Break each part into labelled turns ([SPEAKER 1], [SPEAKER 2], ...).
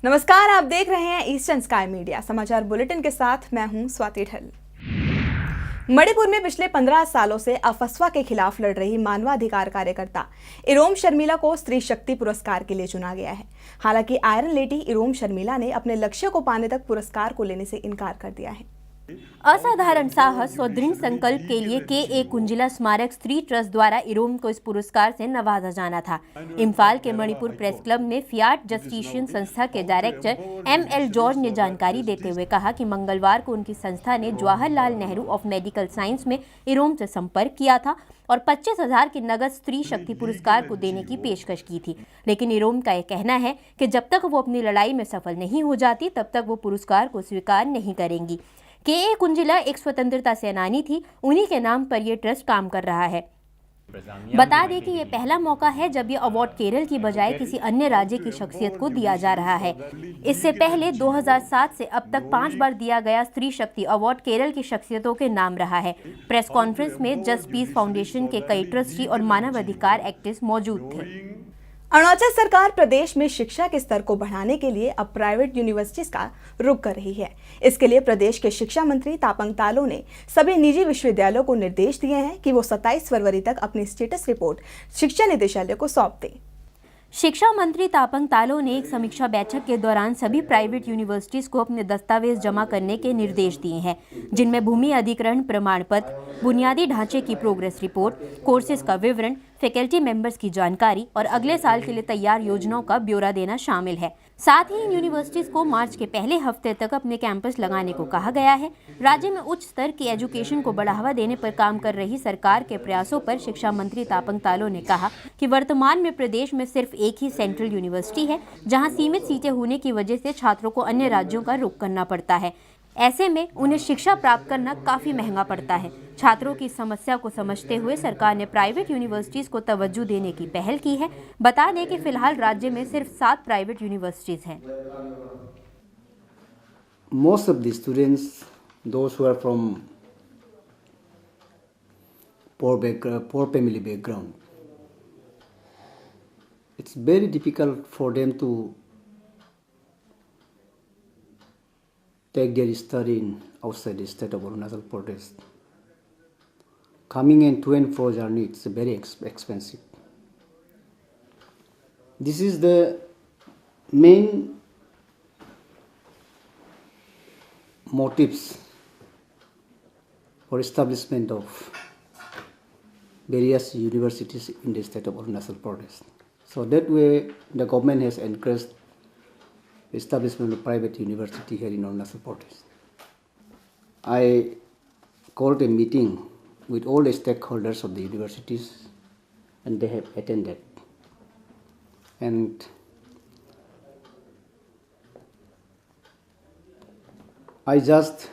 [SPEAKER 1] नमस्कार, आप देख रहे हैं ईस्टर्न स्काई मीडिया समाचार बुलेटिन के साथ मैं हूं स्वाति ढल। मणिपुर में पिछले 15 सालों से अफस्पा के खिलाफ लड़ रही मानवाधिकार कार्यकर्ता इरोम शर्मिला को स्त्री शक्ति पुरस्कार के लिए चुना गया है। हालांकि आयरन लेडी इरोम शर्मिला ने अपने लक्ष्य को पाने तक पुरस्कार को लेने से इनकार कर दिया है।
[SPEAKER 2] असाधारण साहस और दृढ़ संकल्प के लिए के कुंजिला स्मारक स्त्री ट्रस्ट द्वारा इरोम को इस पुरस्कार से नवाजा जाना था। इम्फाल के मणिपुर प्रेस क्लब में फियाट जस्टिशियन संस्था के डायरेक्टर एमएल जॉर्ज ने जानकारी देते हुए कहा कि मंगलवार को उनकी संस्था ने Jawaharlal Nehru of medical science में इरोम से संपर्क किया था और 25,000 की नगद स्त्री शक्ति पुरस्कार को देने की पेशकश की थी। लेकिन इरोम का यह कहना है कि जब तक वो अपनी लड़ाई में सफल नहीं हो जाती तब तक वो पुरस्कार को स्वीकार नहीं करेंगी। के कुंजिला एक स्वतंत्रता सेनानी थी, उन्हीं के नाम पर यह ट्रस्ट काम कर रहा है। बता दें कि यह पहला मौका है जब यह अवार्ड केरल की बजाय किसी अन्य राज्य की शख्सियत को दिया जा रहा है। इससे पहले 2007 से अब तक 5 बार दिया गया स्त्री शक्ति अवार्ड केरल की शख्सियतों के नाम रहा है। प्रेस कॉन्फ्रेंस में जस्ट पीस फाउंडेशन के कई ट्रस्टी और मानवाधिकार एक्टिविस्ट मौजूद थे।
[SPEAKER 1] अरुणाचल सरकार प्रदेश में शिक्षा के स्तर को बढ़ाने के लिए अब प्राइवेट यूनिवर्सिटीज का रुख कर रही है। इसके लिए प्रदेश के शिक्षा मंत्री तापंग तालो ने सभी निजी विश्वविद्यालयों को निर्देश दिए हैं कि वो 27 फरवरी तक अपनी स्टेटस रिपोर्ट शिक्षा निदेशालय को सौंप दें।
[SPEAKER 2] शिक्षा मंत्री तापंग तालो ने एक समीक्षा बैठक के दौरान सभी प्राइवेट यूनिवर्सिटीज को अपने दस्तावेज जमा करने के निर्देश दिए हैं, जिनमें भूमि अधिग्रहण प्रमाण पत्र, बुनियादी ढांचे की प्रोग्रेस रिपोर्ट, कोर्सेज का विवरण, फैकल्टी मेंबर्स की जानकारी और अगले साल के लिए तैयार योजनाओं का ब्यौरा देना शामिल है। साथ ही इन यूनिवर्सिटीज को मार्च के पहले हफ्ते तक अपने कैंपस लगाने को कहा गया है। राज्य में उच्च स्तर की एजुकेशन को बढ़ावा देने पर काम कर रही सरकार के प्रयासों पर शिक्षा मंत्री तापंग तालो ने कहा कि वर्तमान में प्रदेश में सिर्फ एक ही सेंट्रल यूनिवर्सिटी है, जहां सीमित सीटें होने की वजह से छात्रों को अन्य राज्यों का रुख करना पड़ता है। ऐसे में उन्हें शिक्षा प्राप्त करना काफी महंगा पड़ता है। छात्रों की समस्या को समझते हुए सरकार ने प्राइवेट यूनिवर्सिटीज को तवज्जो देने की पहल की है। बता दें कि फिलहाल राज्य में सिर्फ 7 प्राइवेट यूनिवर्सिटीज हैं।
[SPEAKER 3] Most of the students, those who are from poor family background, it's very difficult for them to take their study outside the state of Arunachal Pradesh. Coming in to and fro journey, it's very expensive. This is the main motives for establishment of various universities in the state of Arunachal Pradesh. So that way the government has encouraged establishment of private university here in Arunachal Pradesh. I called a meeting with all the stakeholders of the universities and they have attended. And I just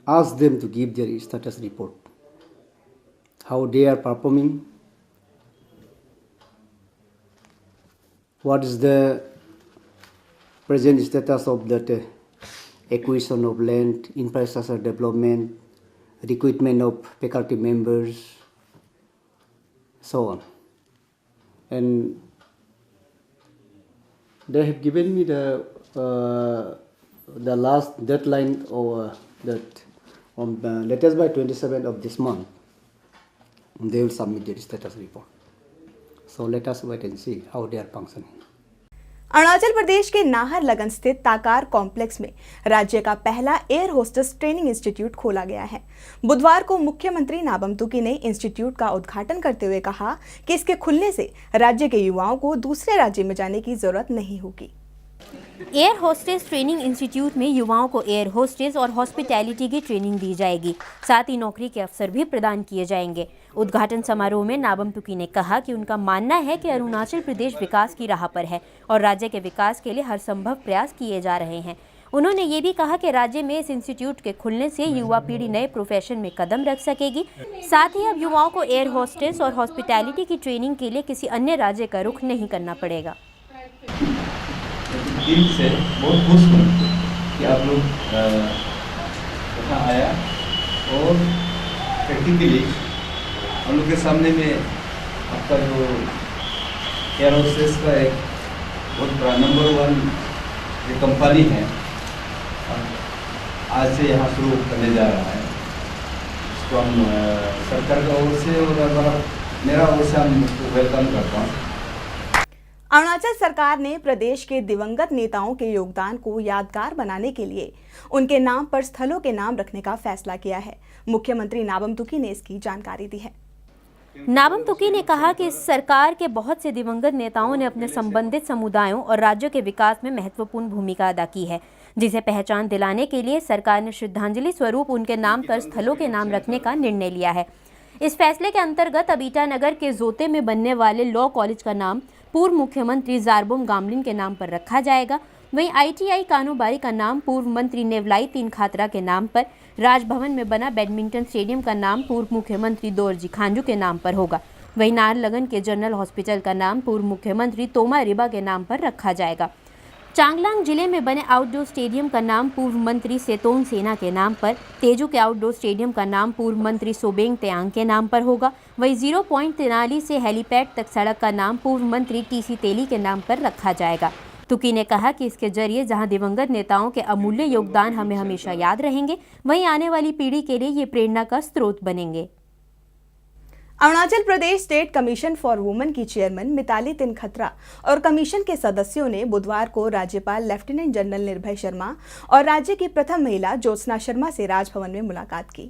[SPEAKER 3] asked them to give their status report, how they are performing, what is the present status of that acquisition of land, infrastructure development, recruitment of faculty members, so on. And they have given me the last deadline or that on latest by 27th of this month, they will submit their status report. So let us wait and see how they are functioning.
[SPEAKER 1] Arunachal Pradesh के नाहरलगन स्थित Takar complex में राज्य का पहला air hostess training institute खोला गया है। बुधवार को मुख्यमंत्री नाबम तुकी ने इंस्टीट्यूट का उद्घाटन करते हुए कहा कि इसके खुलने से राज्य के युवाओं को दूसरे राज्य में जाने की जरूरत नहीं होगी।
[SPEAKER 2] एयर होस्टेस ट्रेनिंग इंस्टीट्यूट में युवाओं को एयर होस्टेस और हॉस्पिटैलिटी की ट्रेनिंग दी जाएगी। साथ ही नौकरी के अवसर भी प्रदान किए जाएंगे। उद्घाटन समारोह में नाबम तुकी ने कहा कि उनका मानना है कि अरुणाचल प्रदेश विकास की राह पर है और राज्य के विकास के लिए हर संभव प्रयास किए जा रहे हैं। उन्होंने ये भी कहा कि राज्य में इस इंस्टीट्यूट के खुलने से युवा पीढ़ी नए प्रोफेशन में कदम रख सकेगी। साथ ही अब युवाओं को एयर होस्टेस और हॉस्पिटैलिटी की ट्रेनिंग के लिए किसी अन्य राज्य का रुख नहीं करना पड़ेगा।
[SPEAKER 4] दिल से बहुत खुश हूँ कि आप लोग यहाँ आया और प्रैक्टिकली हम लोग के सामने में आपका जो एयर होस्टेस का एक बहुत बड़ा नंबर 1 ये कंपनी है आज से यहाँ शुरू करने जा रहा है। इसको हम सरकार की ओर से और मेरा ओर से हम उसको वेलकम करता हूँ।
[SPEAKER 1] अरुणाचल सरकार ने प्रदेश के दिवंगत नेताओं के योगदान को यादगार बनाने के लिए उनके नाम पर स्थलों के नाम रखने का फैसला किया है। मुख्यमंत्री नाबम तुकी ने इसकी जानकारी दी है।
[SPEAKER 2] नाबम तुकी ने कहा कि सरकार के बहुत से दिवंगत नेताओं ने अपने संबंधित समुदायों और राज्यों के विकास में महत्वपूर्ण भूमिका अदा की है, जिसे पहचान दिलाने के लिए सरकार ने श्रद्धांजलि स्वरूप उनके नाम पर स्थलों के नाम रखने का निर्णय लिया है। इस फैसले के अंतर्गत अब ईटानगर के जोते में बनने वाले लॉ कॉलेज का नाम पूर्व मुख्यमंत्री जारबोम गामलिन के नाम पर रखा जाएगा। वहीं ITI कानूबारी का नाम पूर्व मंत्री नेवलाई तीन खातरा के नाम पर, राजभवन में बना बैडमिंटन स्टेडियम का नाम पूर्व मुख्यमंत्री दोरजी खांजू के नाम पर होगा। वहीं नाहरलगुन के जनरल हॉस्पिटल का नाम पूर्व मुख्यमंत्री तोमा रिबा के नाम पर रखा जाएगा। चांगलांग जिले में बने आउटडोर स्टेडियम का नाम पूर्व मंत्री सेतोंग सेना के नाम पर, तेजू के आउटडोर स्टेडियम का नाम पूर्व मंत्री सोबेंग तेयांग के नाम पर होगा। वहीं 0.43 से हेलीपैड तक सड़क का नाम पूर्व मंत्री TC तेली के नाम पर रखा जाएगा। तुकी ने कहा कि इसके जरिए जहां दिवंगत नेताओं के अमूल्य योगदान हमें हमेशा याद रहेंगे, वहीं आने वाली पीढ़ी के लिए ये प्रेरणा का स्रोत बनेंगे।
[SPEAKER 1] Arunachal Pradesh state commission for women की चेयरमैन मिताली तिनखत्रा और कमीशन के सदस्यों ने बुधवार को राज्यपाल लेफ्टिनेंट जनरल निर्भय शर्मा और राज्य की प्रथम महिला ज्योत्सना शर्मा से राजभवन में मुलाकात की।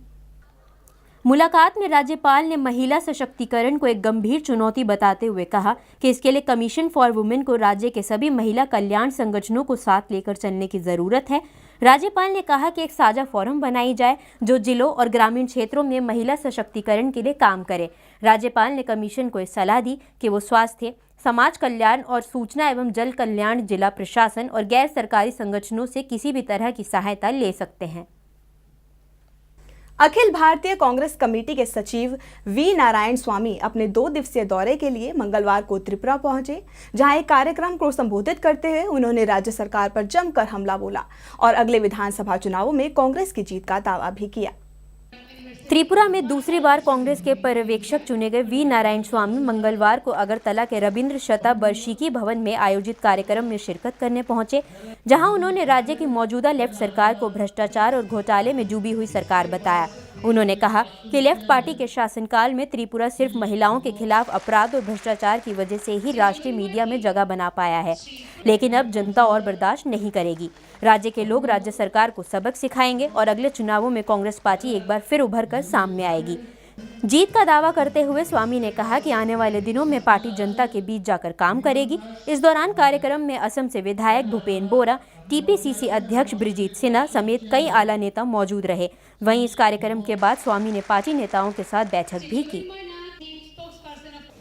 [SPEAKER 2] मुलाकात में राज्यपाल ने महिला सशक्तिकरण को एक गंभीर चुनौती बताते हुए कहा कि इसके लिए कमीशन फॉर वुमेन को राज्य के सभी महिला कल्याण संगठनों को साथ लेकर चलने की जरूरत है। राज्यपाल ने कहा कि एक साझा फोरम बनाई जाए जो जिलों और ग्रामीण क्षेत्रों में महिला सशक्तिकरण के लिए काम करे। राज्यपाल ने कमीशन को सलाह दी कि वो स्वास्थ्य, समाज कल्याण और सूचना एवं जल कल्याण, जिला प्रशासन और गैर सरकारी संगठनों से किसी भी तरह की सहायता ले सकते हैं।
[SPEAKER 1] अखिल भारतीय कांग्रेस कमेटी के सचिव वी नारायण स्वामी अपने 2 दिवसीय दौरे के लिए मंगलवार को त्रिपुरा पहुंचे, जहां एक कार्यक्रम को संबोधित करते हुए उन्होंने राज्य सरकार पर जमकर हमला बोला और अगले विधानसभा चुनावों में कांग्रेस की जीत का दावा भी किया।
[SPEAKER 2] त्रिपुरा में दूसरी बार कांग्रेस के पर्यवेक्षक चुने गए वी नारायण स्वामी मंगलवार को अगरतला के रविंद्र शताबर्षिकी भवन में आयोजित कार्यक्रम में शिरकत करने पहुंचे, जहां उन्होंने राज्य की मौजूदा लेफ्ट सरकार को भ्रष्टाचार और घोटाले में डूबी हुई सरकार बताया। उन्होंने कहा कि लेफ्ट पार्टी के शासनकाल में त्रिपुरा सिर्फ महिलाओं के खिलाफ अपराध और भ्रष्टाचार की वजह से ही राष्ट्रीय मीडिया में जगह बना पाया है, लेकिन अब जनता और बर्दाश्त नहीं करेगी। राज्य के लोग राज्य सरकार को सबक सिखाएंगे और अगले चुनावों में कांग्रेस पार्टी एक बार फिर उभर कर सामने आएगी। जीत का दावा करते हुए स्वामी ने कहा कि आने वाले दिनों में पार्टी जनता के बीच जाकर काम करेगी। इस दौरान कार्यक्रम में असम से विधायक भूपेन बोरा, TPCC अध्यक्ष ब्रिजीत सिन्हा समेत कई आला नेता मौजूद रहे। वहीं इस कार्यक्रम के बाद स्वामी ने पार्टी नेताओं के साथ बैठक भी की।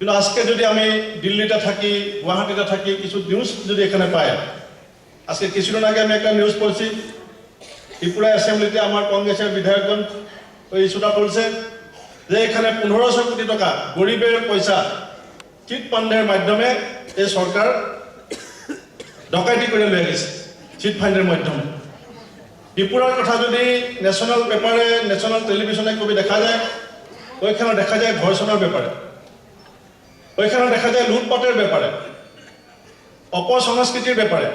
[SPEAKER 5] आज के जो दिल्ली थी गुवाहाटी थी किस न्यूज एखे पाए आज के किछुदिन आगे एक न्यूज पढ़ी त्रिपुरा एसेम्बलिते कांग्रेसर विधायकगण इस्यूटा करेছে যে এখানে 1500 কোটি টাকা গরিবের পয়সা চিট ফান্ডের মাধ্যমে এই সরকার ডকাইতি করে লয়ে গেছে চিট ফান্ডের মাধ্যমে। ত্রিপুরার কথা যদি ন্যাশনাল পেপারে ন্যাশনাল টেলিভিশনে কবি দেখা যায় ওইখানে দেখা যায় ধর্ষণের ব্যাপারে, ওইখানে দেখা যায় লুটপাটের ব্যাপারে, অপসংস্কৃতির ব্যাপারে।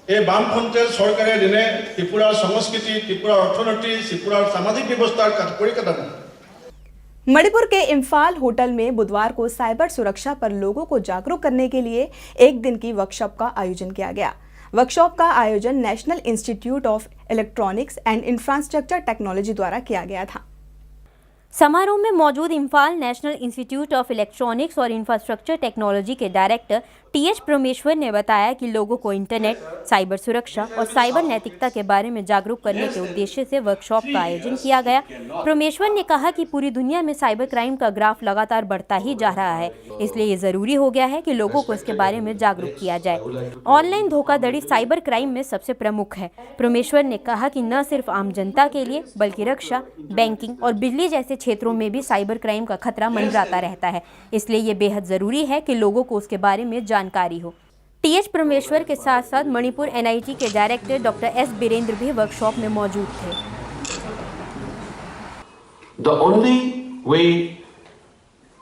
[SPEAKER 5] এই বামফ্রন্টের সরকারের দিনে ত্রিপুরার সংস্কৃতি, ত্রিপুরার অর্থনীতি, ত্রিপুরার সামাজিক ব্যবস্থার পরিকাঠামো।
[SPEAKER 1] मणिपुर के इम्फाल होटल में बुधवार को साइबर सुरक्षा पर लोगों को जागरूक करने के लिए एक दिन की वर्कशॉप का आयोजन किया गया। वर्कशॉप का आयोजन national institute of electronics and infrastructure technology द्वारा किया गया था।
[SPEAKER 2] समारोह में मौजूद Imphal national institute of electronics और इंफ्रास्ट्रक्चर टेक्नोलॉजी के डायरेक्टर TH परमेश्वर ने बताया कि लोगों को इंटरनेट, साइबर सुरक्षा और साइबर नैतिकता के बारे में जागरूक करने के उद्देश्य से वर्कशॉप का आयोजन किया गया। परमेश्वर ने कहा कि पूरी दुनिया में साइबर क्राइम का ग्राफ लगातार बढ़ता ही जा रहा है, इसलिए ये जरूरी हो गया है कि लोगों को इसके बारे में जागरूक किया जाए। ऑनलाइन धोखाधड़ी साइबर क्राइम में सबसे प्रमुख है। परमेश्वर ने कहा कि न सिर्फ आम जनता के लिए बल्कि रक्षा, बैंकिंग और बिजली जैसे क्षेत्रों में भी साइबर क्राइम का खतरा मंडराता रहता है, इसलिए ये बेहद जरूरी है कि लोगों को उसके बारे में जानकारी हो। TH परमेश्वर के साथ साथ मणिपुर NIT के डायरेक्टर डॉक्टर S बीरेंद्र भी वर्कशॉप में मौजूद थे।
[SPEAKER 6] The only way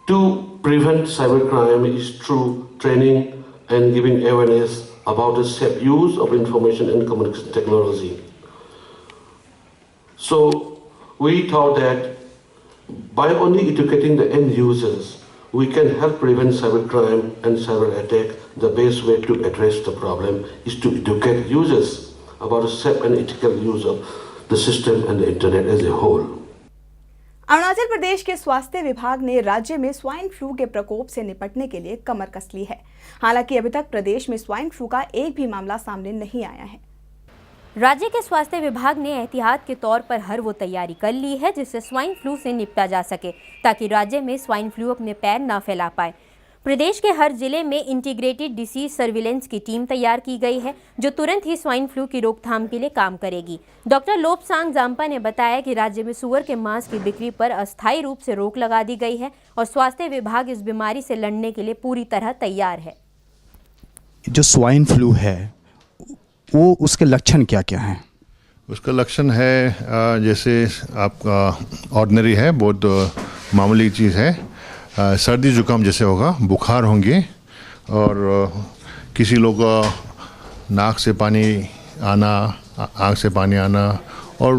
[SPEAKER 6] to prevent cybercrime is through training and giving awareness about the safe use of information and communication technology. So we thought that by only educating the end users, we can help prevent cybercrime and cyber attack. The best way to address the problem is to educate users about the safe and ethical use of the system and the internet as a whole.
[SPEAKER 1] Arunachal Pradesh के स्वास्थ्य विभाग ने राज्य में swine flu के प्रकोप से निपटने के लिए कमर कस ली है। हालांकि अभी तक प्रदेश में स्वाइन फ्लू का एक भी मामला सामने नहीं आया है।
[SPEAKER 2] राज्य के स्वास्थ्य विभाग ने एहतियात के तौर पर हर वो तैयारी कर ली है जिससे स्वाइन फ्लू से निपटा जा सके, ताकि राज्य में स्वाइन फ्लू अपने पैर न फैला पाए। प्रदेश के हर जिले में इंटीग्रेटेड डिसीज सर्विलेंस की टीम तैयार की गई है, जो तुरंत ही स्वाइन फ्लू की रोकथाम के लिए काम करेगी। डॉक्टर लोपसांग जाम्पा ने बताया कि राज्य में सूअर के मांस की बिक्री पर अस्थायी रूप से रोक लगा दी गई है और स्वास्थ्य विभाग इस बीमारी से लड़ने के लिए पूरी तरह तैयार है।
[SPEAKER 7] जो स्वाइन फ्लू है वो उसके लक्षण क्या क्या हैं?
[SPEAKER 8] उसका लक्षण है जैसे आपका ऑर्डिनरी है, बहुत मामूली चीज़ है। सर्दी जुकाम जैसे होगा, बुखार होंगे और किसी लोग नाक से पानी आना, आँख से पानी आना और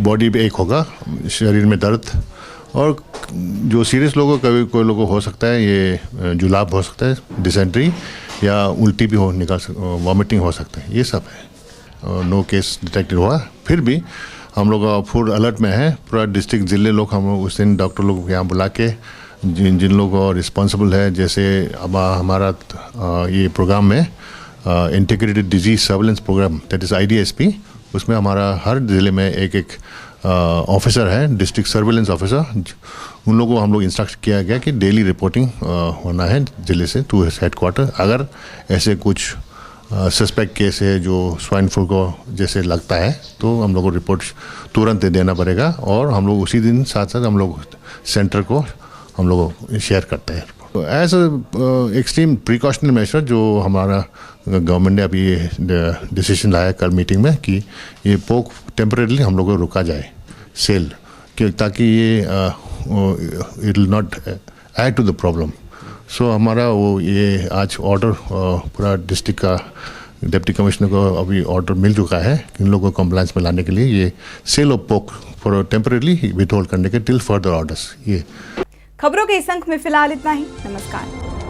[SPEAKER 8] बॉडी पे एक होगा, शरीर में दर्द। और जो सीरियस लोगों का कोई लोगों को हो सकता है ये जुलाब हो सकता है, डिसेंट्री या उल्टी भी वॉमिटिंग हो सकता है। ये सब है। नो केस डिटेक्टेड हुआ, फिर भी हम लोग फुल अलर्ट में है। पूरा डिस्ट्रिक्ट ज़िले लोग हम उस दिन डॉक्टर लोग यहाँ बुला के जिन लोगों रिस्पॉन्सिबल है, जैसे अब हमारा ये प्रोग्राम में integrated disease surveillance programme that is IDSP, उसमें हमारा हर ज़िले में एक ऑफिसर है, डिस्ट्रिक्ट सर्विलेंस ऑफिसर। उन लोगों को हम लोग इंस्ट्रक्ट किया गया कि डेली रिपोर्टिंग होना है ज़िले से टू हेडक्वार्टर। अगर ऐसे कुछ सस्पेक्ट केस है जो स्वाइन फ्लू को जैसे लगता है तो हम लोग को रिपोर्ट तुरंत देना पड़ेगा और हम लोग उसी दिन साथ साथ हम लोग सेंटर को हम लोग शेयर करते हैं। एज एक्सट्रीम प्रिकॉशनरी मेजर जो हमारा गवर्नमेंट ने अभी ये डिसीजन लाया कल मीटिंग में कि ये पोक टेम्परेरीली हम लोग को रुका जाए सेल, ताकि ये it will not add to the problem. So हमारा वो ये आज ऑर्डर पूरा डिस्ट्रिक्ट का डिप्टी कमिश्नर को अभी ऑर्डर मिल चुका है इन लोगों को कंप्लायंस में लाने के लिए ये सेल ऑफ पोक फॉर टेम्परेरीली विथहोल्ड करने के टिल फर्दर ऑर्डर्स। ये
[SPEAKER 1] खबरों के इस अंक में फिलहाल इतना ही। नमस्कार।